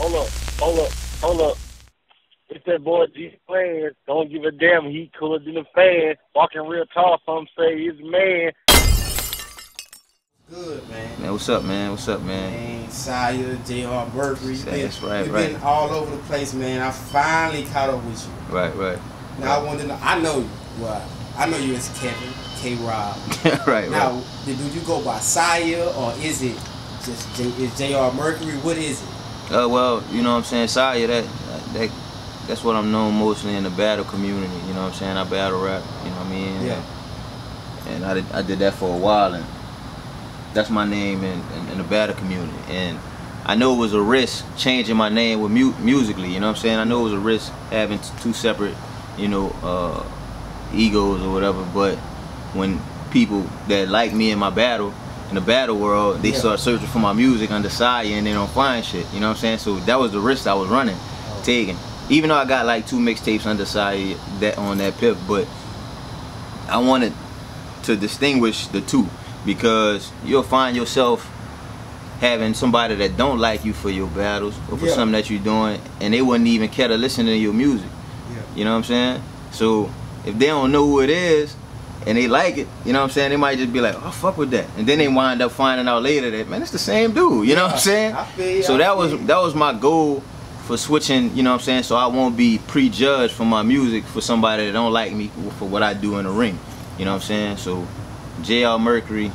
hold up. It's that boy G-Planz. Don't give a damn. He cooler than a fan. Walking real tall, some say he's a man. Good, man. Man, what's up, man? What's up, man? Man, Sire, J.R. Mercury. That's right, You've right. been all over the place, man. I finally caught up with you. Right. Now I want to know. I know you. Well, I know you as Kevin, K-Rob. right. Now, do you go by Sire or is it just is J.R. Mercury? What is it? Well, you know what I'm saying, Sire, that's what I'm known mostly in the battle community, you know what I'm saying? I battle rap, you know what I mean? Yeah. And I did that for a while, and that's my name in the battle community. And I know it was a risk changing my name with musically, you know what I'm saying? I know it was a risk having two separate, you know, egos or whatever, but when people that like me in my battle, in the battle world, they start searching for my music under Sire and they don't find shit, you know what I'm saying? So that was the risk I was taking. Even though I got like 2 mixtapes under Sire on that pip, but I wanted to distinguish the two, because you'll find yourself having somebody that don't like you for your battles or for something that you're doing, and they wouldn't even care to listen to your music. You know what I'm saying? So if they don't know who it is and they like it, you know what I'm saying, they might just be like, oh, fuck with that. And then they wind up finding out later that, man, it's the same dude, you know what I'm saying? So that was my goal for switching, you know what I'm saying, so I won't be prejudged for my music for somebody that don't like me for what I do in the ring. You know what I'm saying? So J.R. Mercury,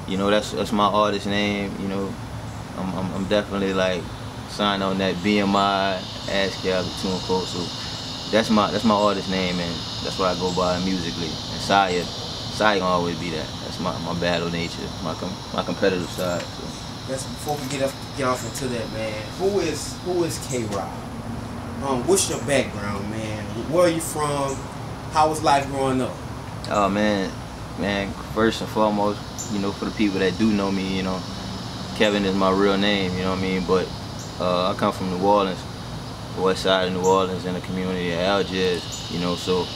you know, that's my artist name, you know. I'm definitely like signed on that BMI, ASCAP, Tune Code. So that's my artist name, and that's what I go by musically. And Sire gonna always be that. That's my battle nature, my competitive side. So. Before we get off into that, man, who is K-Rob? What's your background, man? Where are you from? How was life growing up? Oh man, first and foremost, you know, for the people that do know me, you know, Kevin is my real name, you know what I mean? But I come from New Orleans, the west side of New Orleans, in the community of Algiers, you know, so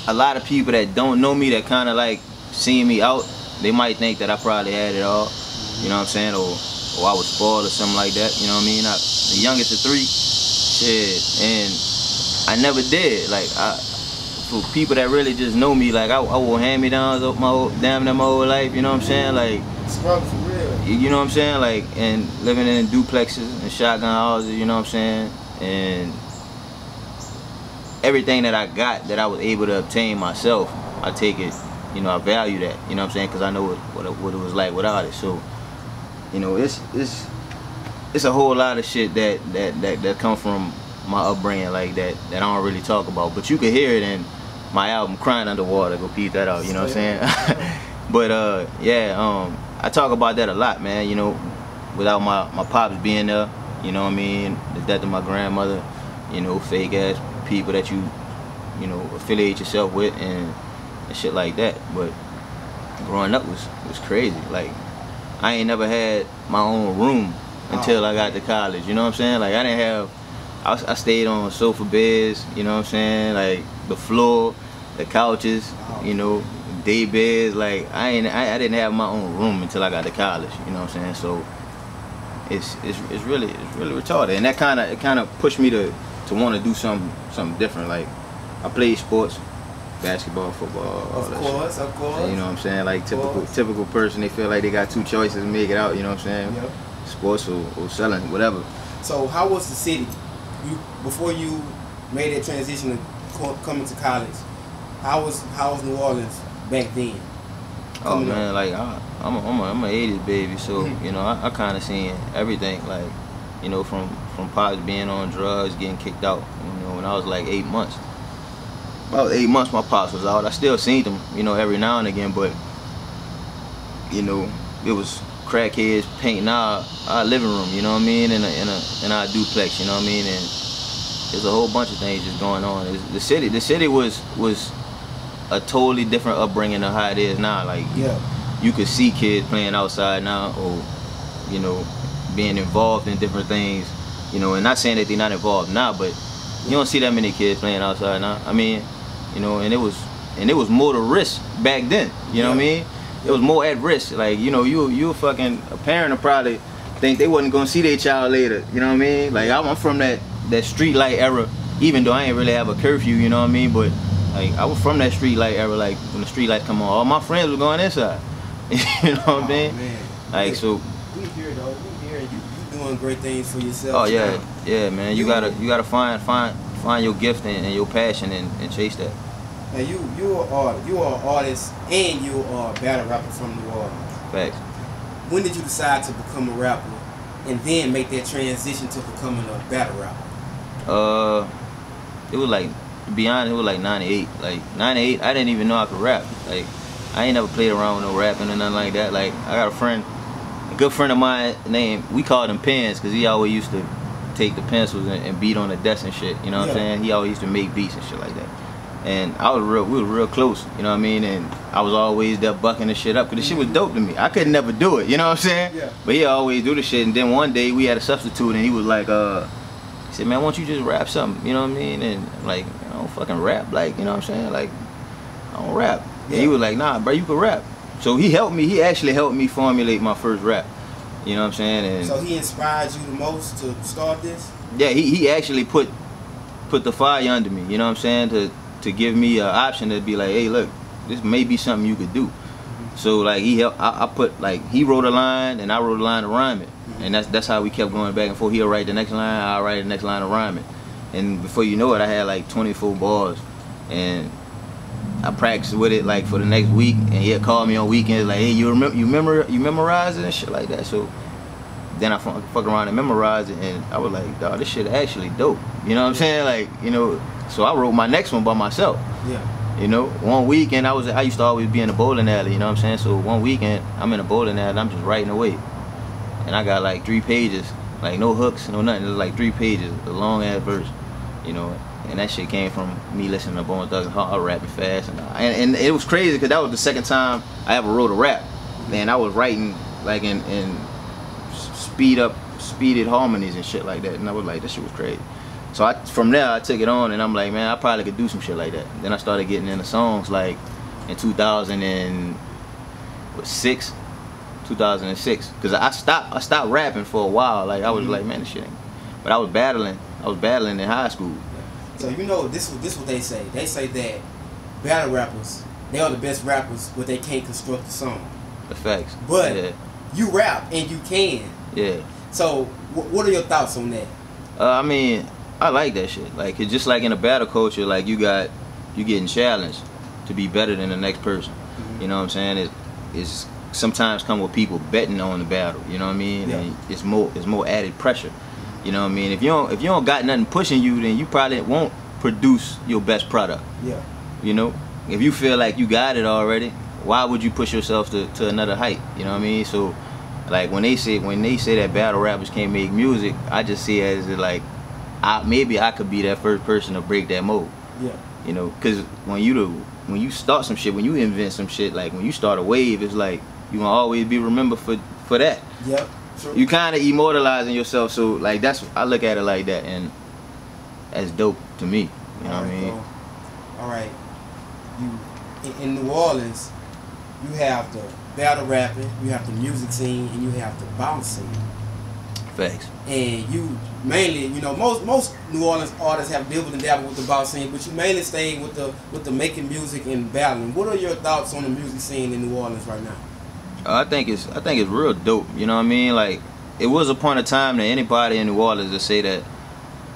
a lot of people that don't know me, that kind of like seeing me out, they might think that I probably had it all, you know what I'm saying, or I was spoiled or something like that, you know what I mean? The youngest of 3, shit, and I never did. Like, for people that really just know me, like I wore hand-me-downs up damn near my whole life, you know what I'm saying? Like, struggle for real. You know what I'm saying? Like, and living in duplexes and shotgun houses, you know what I'm saying? And everything that I got, that I was able to obtain myself, I take it, you know, I value that, you know what I'm saying? Because I know what it was like without it. So, you know, it's a whole lot of shit that come from my upbringing, like that I don't really talk about. But you can hear it in my album Crying Underwater. Go peep that out, you know what I'm saying? But yeah, I talk about that a lot, man, you know, without my pops being there, you know what I mean? The death of my grandmother, you know, fake ass people that you know, affiliate yourself with and shit like that. But growing up was crazy. Like, I ain't never had my own room until I got to college, you know what I'm saying? Like, I didn't have, I stayed on sofa beds, you know what I'm saying? Like, the floor, the couches, you know, day beds. Like, I didn't have my own room until I got to college, you know what I'm saying? So it's really retarded, and that kind of pushed me to want to do something different. Like, I played sports, basketball, football, all that shit. Of course. You know what I'm saying? Like, typical person, they feel like they got 2 choices to make it out, you know what I'm saying? Yep. Sports or selling, whatever. So how was the city? Before you made that transition to coming to college, how was New Orleans back then? Oh man, like I'm an 80s baby, so you know, I kind of seen everything, like, you know, from pops being on drugs, getting kicked out, you know, when I was like 8 months. About 8 months my pops was out. I still seen them, you know, every now and again, but you know, it was crackheads painting our living room, you know what I mean, in our duplex, you know what I mean, and there's a whole bunch of things just going on. The city was a totally different upbringing than how it is now. Like, you could see kids playing outside now, or, you know, being involved in different things, you know, and not saying that they're not involved now, but you don't see that many kids playing outside now. I mean, you know, and it was more the risk back then, you know what I mean? It was more at risk. Like, you know, you fucking, a parent will probably think they wasn't gonna see their child later. You know what I mean? Like I'm from that street light era. Even though I ain't really have a curfew, you know what I mean? But like I was from that street light era. Like when the street lights come on, all my friends were going inside. You know what I mean? Man. Like so. We here though. We here. You doing great things for yourself. Oh yeah, yeah, man. You gotta find your gift and your passion and chase that. Now you are an artist and you are a battle rapper from New Orleans. Facts. When did you decide to become a rapper and then make that transition to becoming a battle rapper? It was like, to be honest, it was like 98. Like 98, I didn't even know I could rap. Like I ain't never played around with no rapping or nothing like that. Like I got a good friend of mine named, we called him Pens, because he always used to take the pencils and beat on the desk and shit. You know what I'm saying? He always used to make beats and shit like that. And we were real close, you know what I mean? And I was always there bucking the shit up, because the shit was dope to me. I could never do it, you know what I'm saying? Yeah. But he always do the shit. And then one day we had a substitute, and he was like, he said, man, why don't you just rap something, you know what I mean? And I'm like, I don't fucking rap, like, you know what I'm saying? Like, I don't rap. Yeah. And he was like, nah, bro, you can rap. So he actually helped me formulate my first rap, you know what I'm saying? And so he inspired you the most to start this? Yeah, he actually put the fire under me, you know what I'm saying? To give me an option to be like, hey, look, this may be something you could do. So like he wrote a line and I wrote a line to rhyme it, and that's how we kept going back and forth. He'll write the next line, I'll write the next line to rhyme it, and before you know it, I had like 24 bars, and I practiced with it like for the next week, and he'll call me on weekends like, hey, you memorize it and shit like that. So then I fuck around and memorize it, and I was like, dawg, this shit actually dope. You know what I'm saying? Like, you know. So I wrote my next one by myself. Yeah. You know, one weekend I used to always be in the bowling alley, you know what I'm saying? So one weekend I'm in the bowling alley and I'm just writing away. And I got like 3 pages, like no hooks, no nothing, it was like 3 pages, a long ass verse, you know. And that shit came from me listening to Bone Thugs and Harmony rapping fast, and it was crazy because that was the second time I ever wrote a rap. Man, I was writing like in speeded harmonies and shit like that, and I was like, this shit was crazy. So from there I took it on, and I'm like, man, I probably could do some shit like that. Then I started getting into songs like in 2006, because I stopped rapping for a while. Like I was like, man, this shit ain't. But I was battling in high school. So you know, this what they say. They say that battle rappers, they are the best rappers, but they can't construct a song. The facts. But you rap and you can. Yeah. So what are your thoughts on that? I mean, I like that shit. Like, it's just like in a battle culture, like you getting challenged to be better than the next person. You know what I'm saying? It's sometimes come with people betting on the battle. You know what I mean? Yeah. And it's more added pressure. You know what I mean? If you don't got nothing pushing you, then you probably won't produce your best product. Yeah. You know, if you feel like you got it already, why would you push yourself to another height? You know what I mean? So, like when they say that battle rappers can't make music, I just see it as like, maybe I could be that first person to break that mold. Yeah. You know, because when you start some shit, when you invent some shit, like when you start a wave, it's like you gonna always be remembered for that. Yep. True. You kind of immortalizing yourself, so like I look at it like that, and that's dope to me. You know what I mean? All right. You in New Orleans, you have the battle rapping, you have the music scene, and you have the bounce scene. Facts. And you mainly, you know, most New Orleans artists have dabbled and dabbled with the bounce scene, but you mainly stay with the making music and battling. What are your thoughts on the music scene in New Orleans right now? I think it's real dope. You know what I mean? Like, it was a point of time that anybody in New Orleans to say that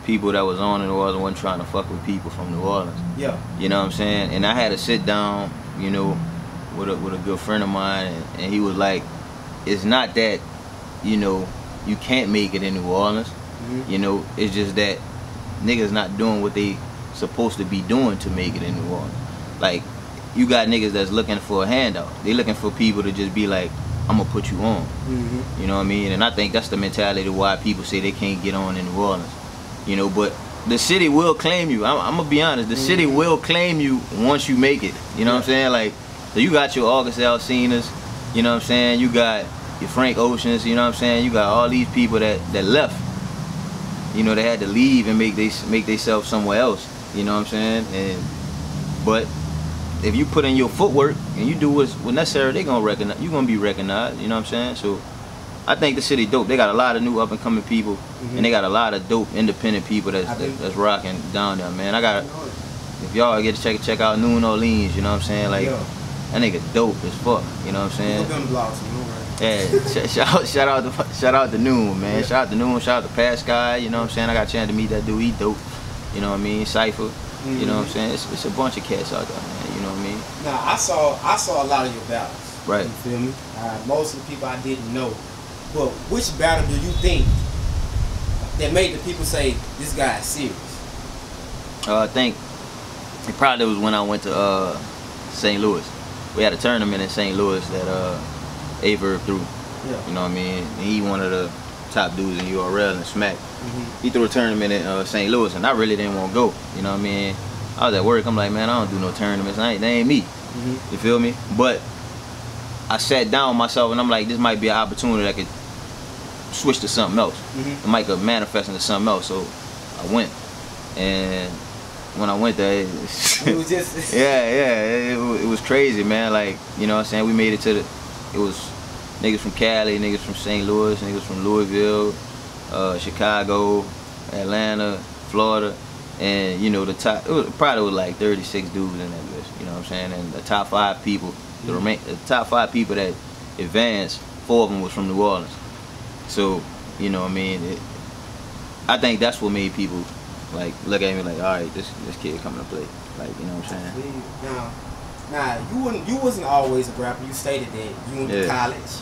people that was on in New Orleans wasn't trying to fuck with people from New Orleans. Yeah. You know what I'm saying? And I had to sit down, you know, with a good friend of mine, and he was like, it's not that, you know, you can't make it in New Orleans. You know, it's just that niggas not doing what they supposed to be doing to make it in New Orleans. Like, you got niggas that's looking for a handout. They looking for people to just be like, I'm gonna put you on. You know what I mean? And I think that's the mentality why people say they can't get on in New Orleans. You know, but the city will claim you. I'm gonna be honest. The city will claim you once you make it. You know what I'm saying? Like, so you got your August Alsinas. You know what I'm saying? You got your Frank Oceans. You know what I'm saying? You got all these people that left. You know, they had to leave and make themselves somewhere else. You know what I'm saying? But if you put in your footwork and you do what's necessary, they gonna recognize. You gonna be recognized. You know what I'm saying? So I think the city dope. They got a lot of new up and coming people, and they got a lot of dope independent people that's rocking down there, man. I got, if y'all get to check out New Orleans, you know what I'm saying? Like, that nigga dope as fuck, you know what I'm saying? Yeah, shout out to Noon, man. Shout out to Noon, shout out to Pascal, you know what I'm saying? I got a chance to meet that dude, he dope, you know what I mean? Cypher, you know what I'm saying? It's a bunch of cats out there, man, you know what I mean? Now, I saw a lot of your battles. Right. You feel me? Most of the people I didn't know. But which battle do you think that made the people say, this guy is serious? I think it probably was when I went to St. Louis. We had a tournament in St. Louis that Aver threw. Yeah. You know what I mean? And he one of the top dudes in URL and Smack. He threw a tournament in St. Louis, and I really didn't want to go. You know what I mean? I was at work. I'm like, man, I don't do no tournaments. They ain't me. You feel me? But I sat down with myself, and I'm like, this might be an opportunity that could switch to something else. It might could manifest into something else. So I went, and when I went there, it was just it was crazy, man. Like, you know what I'm saying? We made it to the, it was niggas from Cali, niggas from St. Louis, niggas from Louisville, Chicago, Atlanta, Florida, and you know the top, probably was like 36 dudes in that list. You know what I'm saying? And the top 5 people, the top 5 people that advanced, 4 of them was from New Orleans. So, you know what I mean? I think that's what made people like look at me like, all right, this kid coming to play. Like, you know what I'm saying? Now, you wasn't always a rapper. You stated that you went to college.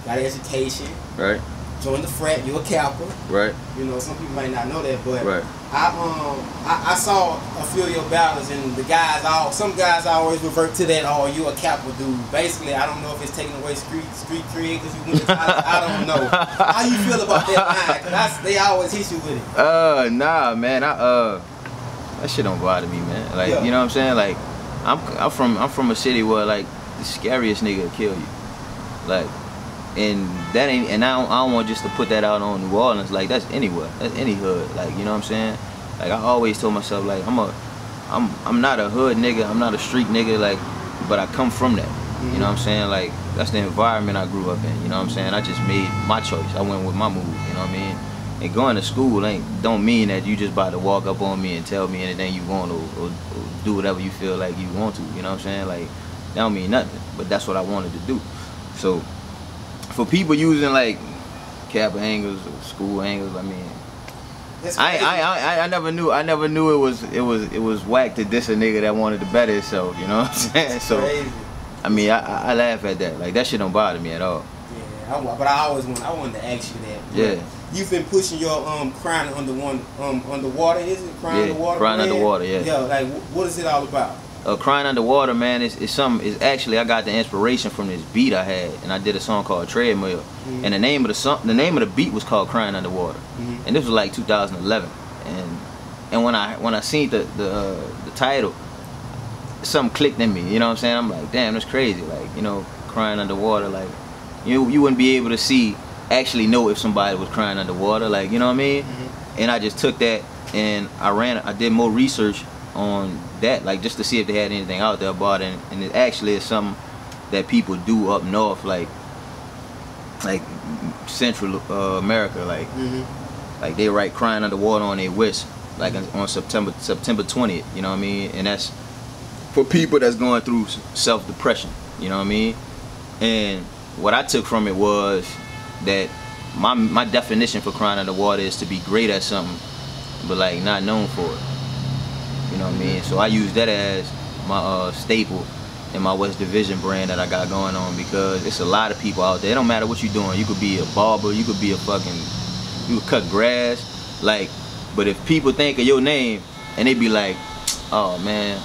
Got an education. Right. Joined the frat. You a Kappa. Right. You know, some people might not know that, but I saw a few of your battles, and the guys, some guys always revert to that. Oh, you a Kappa dude. Basically, I don't know if it's taking away street cred because you went to college. I don't know. How you feel about that line? Cause they always hit you with it. Nah, man. That shit don't bother me, man. Like, you know what I'm saying? Like, I'm from a city where like the scariest nigga will kill you. Like, and that ain't, and I don't want just to put that out on New Orleans. Like, that's anywhere, that's any hood. Like, you know what I'm saying? Like, I always told myself, like, I'm not a hood nigga, I'm not a street nigga, like, but I come from that. You know what I'm saying? Like, that's the environment I grew up in. You know what I'm saying? I just made my choice. I went with my move. You know what I mean? And going to school don't mean that you just about to walk up on me and tell me anything you want or do whatever you feel like you want to. You know what I'm saying? Like, that don't mean nothing. But that's what I wanted to do. So for people using like Kappa angles or school angles, I mean, I never knew it was whack to diss a nigga that wanted to better himself. You know what I'm saying? So I mean, I laugh at that. Like, that shit don't bother me at all. Yeah, but I wanted to ask you that. Yeah. You've been pushing your crying underwater, is it? Crying underwater. Crying underwater. Yeah. Yeah. Like, what is it all about? Crying Underwater, man, is actually, I got the inspiration from this beat I had, and I did a song called Treadmill, and the name of the beat was called Crying Underwater, and this was like 2011, and when I seen the title, something clicked in me. You know what I'm saying? I'm like, damn, that's crazy. Like, you know, crying underwater, like you wouldn't be able to actually know if somebody was crying underwater, like, you know what I mean? And I just took that and I did more research on that, like, just to see if they had anything out there about it, and it actually is something that people do up north, like Central America, like they write crying underwater on their wrist, like on September 20th, you know what I mean? And that's for people that's going through self-depression, you know what I mean? And what I took from it was that my definition for crying underwater is to be great at something, but like not known for it. You know what I mean? So I use that as my staple in my West Division brand that I got going on, because it's a lot of people out there. It don't matter what you're doing. You could be a barber, you could be you could cut grass, like, but if people think of your name and they be like, oh man,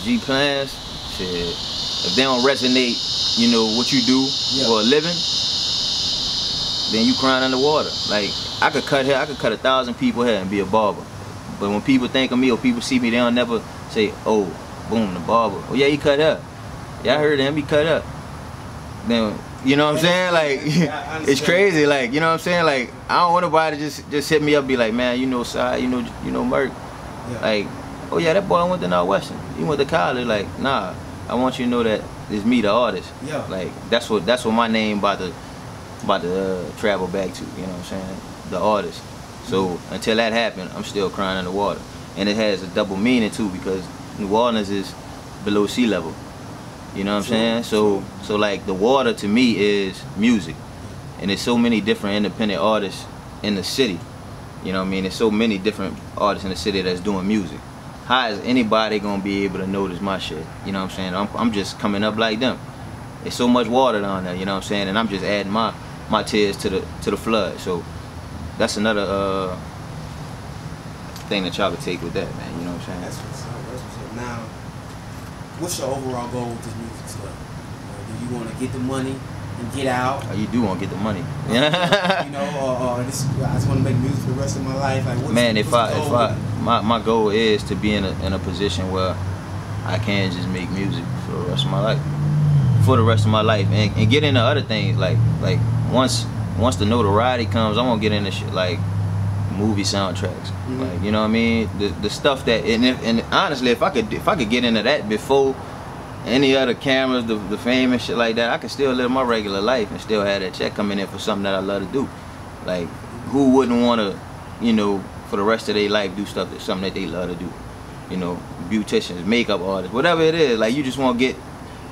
CHANGEOFPLANZ, shit, if they don't resonate, you know, what you do for a living, then you crying underwater. Like, I could cut 1,000 people's hair and be a barber. But when people think of me or people see me, they don't never say, oh, boom, the barber. Oh yeah, he cut up. Yeah, I heard him, he cut up. Then, you know what I'm saying? Like, it's crazy. Like, you know what I'm saying? Like, I don't want nobody to just hit me up and be like, man, you know Sire, you know Merc. Like, oh yeah, that boy went to Northwestern. He went to college. Like, nah, I want you to know that it's me, the artist. Like, that's what my name about to about to travel back to, you know what I'm saying, the artist. So until that happened, I'm still crying in the water. And it has a double meaning too, because New Orleans is below sea level. You know what I'm saying? So like the water to me is music. And there's so many different independent artists in the city. You know what I mean? There's so many different artists in the city that's doing music. How is anybody gonna be able to notice my shit? You know what I'm saying? I'm just coming up like them. There's so much water down there, you know what I'm saying? And I'm just adding my tears to the flood. So that's another thing that y'all could take with that, man. You know what I'm saying? That's what's up. Now, what's your overall goal with this music stuff? Do you want to get the money and get out? Oh, you do want to get the money. You know, I just want to make music for the rest of my life. Like, my goal is to be in a position where I can just make music for the rest of my life. For the rest of my life, and get into other things, like once the notoriety comes, I want to get into shit like movie soundtracks, like, you know what I mean, the stuff that, and honestly, if I could get into that before any other cameras, the fame and shit like that, I could still live my regular life and still have that check coming in for something that I love to do. Like, who wouldn't want to, you know, for the rest of their life do something that they love to do? You know, beauticians, makeup artists, whatever it is. Like, you just want to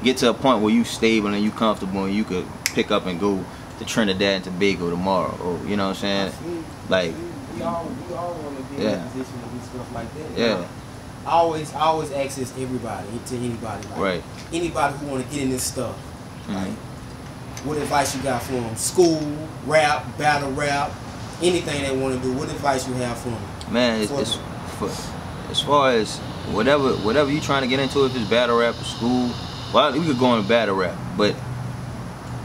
get to a point where you stable and you comfortable and you could pick up and go to Trinidad and Tobago tomorrow, or, you know what I'm saying? Like, we all want to be in a position to do stuff like that. Yeah. I always ask this to anybody, like, anybody who want to get in this stuff, like, what advice you got for them? School, rap, battle rap, anything they want to do. What advice you have for them? Man, as far as whatever you trying to get into, if it's battle rap or school, well, we could go into battle rap, but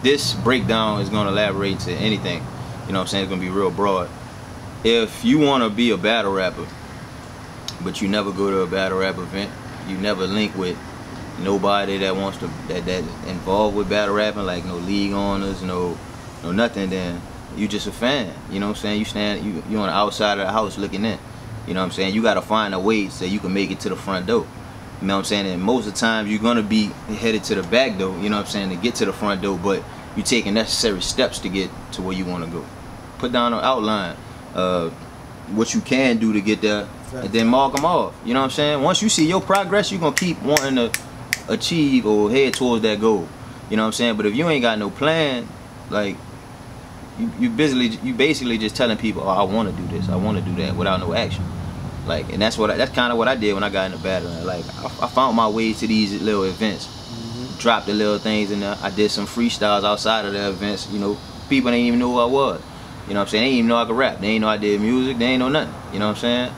this breakdown is going to elaborate to anything. You know what I'm saying? It's going to be real broad. If you want to be a battle rapper, but you never go to a battle rap event, you never link with nobody that wants to that involved with battle rapping, like no league owners, no nothing, then you just a fan. You know what I'm saying? You on the outside of the house looking in. You know what I'm saying? You got to find a way so you can make it to the front door. You know what I'm saying? And most of the time you're gonna be headed to the back door, you know what I'm saying, to get to the front door, but you're taking necessary steps to get to where you want to go. Put down an outline, what you can do to get there, and then mark them off. You know what I'm saying? Once you see your progress, you're gonna keep wanting to achieve or head towards that goal. You know what I'm saying? But if you ain't got no plan, like, you basically just telling people, oh, I want to do this, I want to do that, without no action. Like, and that's kind of what I did when I got into battling. Like, I found my way to these little events, dropped the little things in there. I did some freestyles outside of the events. You know, people didn't even know who I was. You know what I'm saying? They didn't even know I could rap. They didn't know I did music. They ain't know nothing. You know what I'm saying?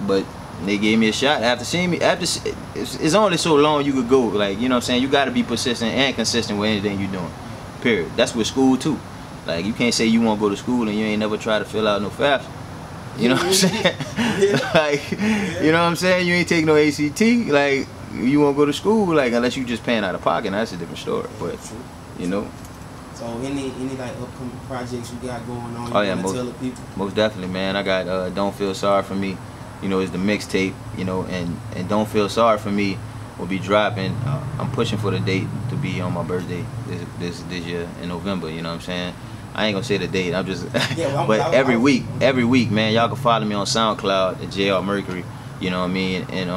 But they gave me a shot. After seeing me, it's only so long you could go. Like, you know what I'm saying? You got to be persistent and consistent with anything you're doing. Period. That's with school too. Like, you can't say you want to go to school and you ain't never try to fill out no FAFSA. You know what I'm saying? Like, you know what I'm saying? You ain't take no ACT. Like, you won't go to school, like, unless you just paying out of pocket. And that's a different story. But, you know. So any like upcoming projects you got going on? Oh yeah, most definitely, man. I got Don't Feel Sorry For Me. You know, it's the mixtape. You know, and Don't Feel Sorry For Me will be dropping. I'm pushing for the date to be on my birthday this year in November. You know what I'm saying? I ain't gonna say the date. I'm just, but every week, man, y'all can follow me on SoundCloud at JR Mercury. You know what I mean? And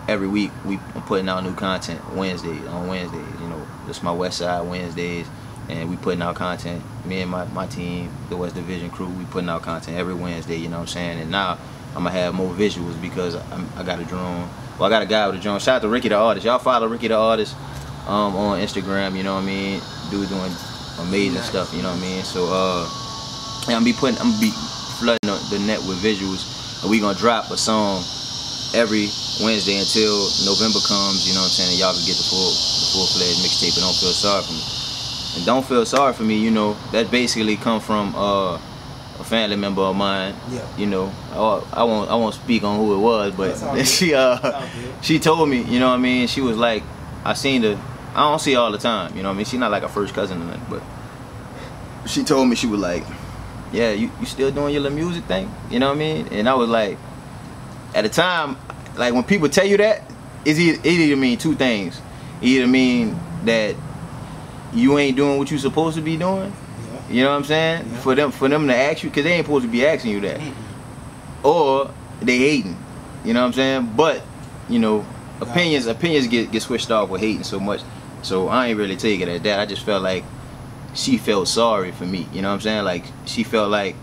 every week I'm putting out new content on Wednesdays. You know, this is my West Side Wednesdays, and we putting out content. Me and my team, the West Division crew, we putting out content every Wednesday. You know what I'm saying? And now I'm gonna have more visuals because I got a drone. Well, I got a guy with a drone. Shout out to Ricky the Artist. Y'all follow Ricky the Artist on Instagram. You know what I mean? Dude doing amazing stuff, you know what I mean? So I'm gonna be flooding the net with visuals, and we gonna drop a song every Wednesday until November comes, you know what I'm saying? And y'all can get the full-fledged mixtape. And Don't Feel Sorry For Me. And Don't Feel Sorry For Me, you know, that basically come from a family member of mine. Yeah. You know, I won't speak on who it was, but she told me, you know what I mean? She was like, I don't see her all the time, you know what I mean? She's not like a first cousin or nothing, but she told me, she was like, yeah, you still doing your little music thing? You know what I mean? And I was like, at the time, like, when people tell you that, it either mean two things. It either mean that you ain't doing what you supposed to be doing, You know what I'm saying? Yeah. For them to ask you, because they ain't supposed to be asking you that. Or they hating. You know what I'm saying? But, you know, opinions get switched off with hating so much. So I ain't really take it at that. I just felt like she felt sorry for me. You know what I'm saying? Like, she felt like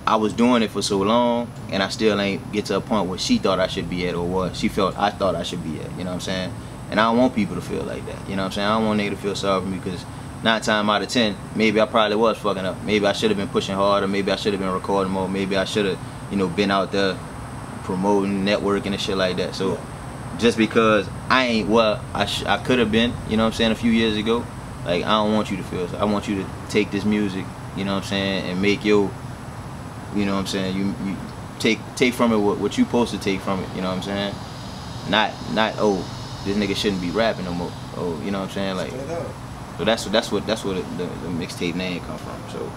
I was doing it for so long and I still ain't get to a point where she thought I should be at, or what she felt I thought I should be at. You know what I'm saying? And I don't want people to feel like that. You know what I'm saying? I don't want niggas to feel sorry for me, because 9 times out of 10, maybe I probably was fucking up. Maybe I should have been pushing harder. Maybe I should have been recording more. Maybe I should have, you know, been out there promoting, networking and shit like that. So just because I ain't what I could have been, you know what I'm saying, a few years ago, like, I don't want you to feel so. I want you to take this music, you know what I'm saying, and make your, you know what I'm saying, you take from it what you supposed to take from it, you know what I'm saying? Not oh, this nigga shouldn't be rapping no more. Oh, you know what I'm saying? Like, so that's what the mixtape name come from. So